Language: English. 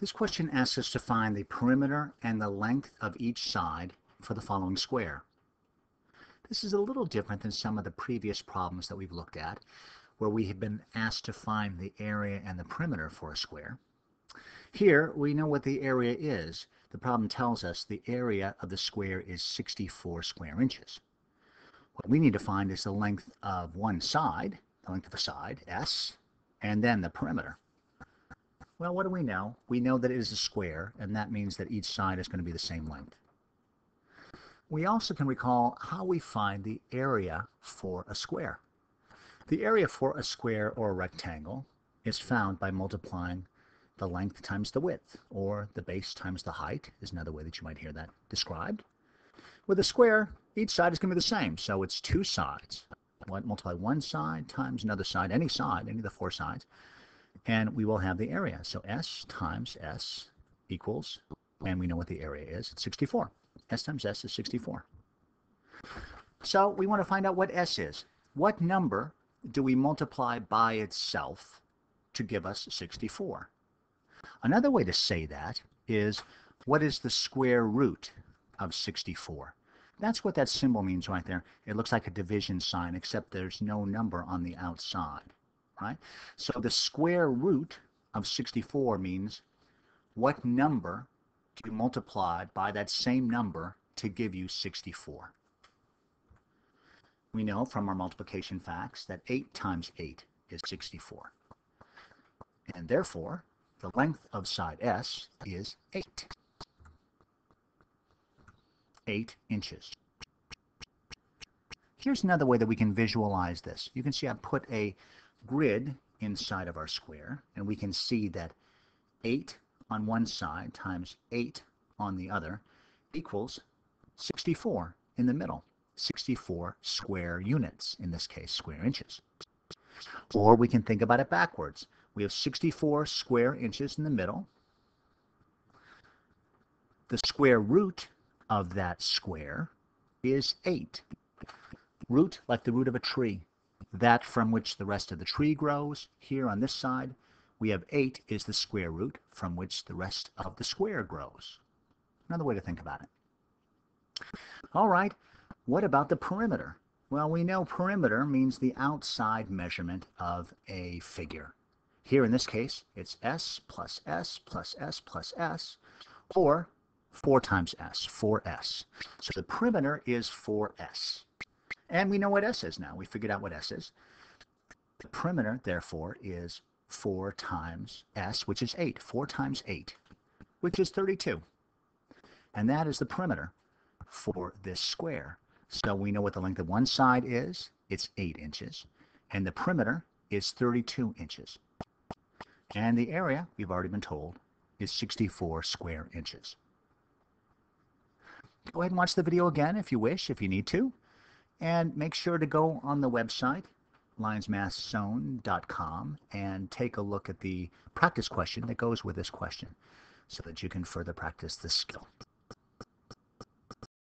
This question asks us to find the perimeter and the length of each side for the following square. This is a little different than some of the previous problems that we've looked at, where we have been asked to find the area and the perimeter for a square. Here, we know what the area is. The problem tells us the area of the square is 64 square inches. What we need to find is the length of one side, the length of a side, S, and then the perimeter. Well, what do we know? We know that it is a square, and that means that each side is going to be the same length. We also can recall how we find the area for a square. The area for a square or a rectangle is found by multiplying the length times the width, or the base times the height is another way that you might hear that described. With a square, each side is going to be the same, so it's two sides. Multiply one side times another side, any of the four sides, and we will have the area. So S times S equals, and we know what the area is, it's 64. S times S is 64. So we want to find out what S is. What number do we multiply by itself to give us 64? Another way to say that is, what is the square root of 64? That's what that symbol means right there. It looks like a division sign, except there's no number on the outside, right? So the square root of 64 means what number do you multiply by that same number to give you 64? We know from our multiplication facts that 8 times 8 is 64. And therefore, the length of side S is 8. 8 inches. Here's another way that we can visualize this. You can see I put a grid inside of our square, and we can see that 8 on one side times 8 on the other equals 64 in the middle. 64 square units, in this case square inches. Or we can think about it backwards. We have 64 square inches in the middle. The square root of that square is 8. Root, like the root of a tree, that from which the rest of the tree grows. Here on this side, we have 8 is the square root from which the rest of the square grows. Another way to think about it. All right, what about the perimeter? Well, we know perimeter means the outside measurement of a figure. Here in this case, it's S plus S plus S plus S, or 4 times S, 4S. So the perimeter is 4S. And we know what S is now. We figured out what S is. The perimeter, therefore, is 4 times S, which is 8. 4 times 8, which is 32. And that is the perimeter for this square. So we know what the length of one side is. It's 8 inches. And the perimeter is 32 inches. And the area, we've already been told, is 64 square inches. Go ahead and watch the video again if you wish, if you need to. And make sure to go on the website, lionsmathzone.com, and take a look at the practice question that goes with this question so that you can further practice this skill.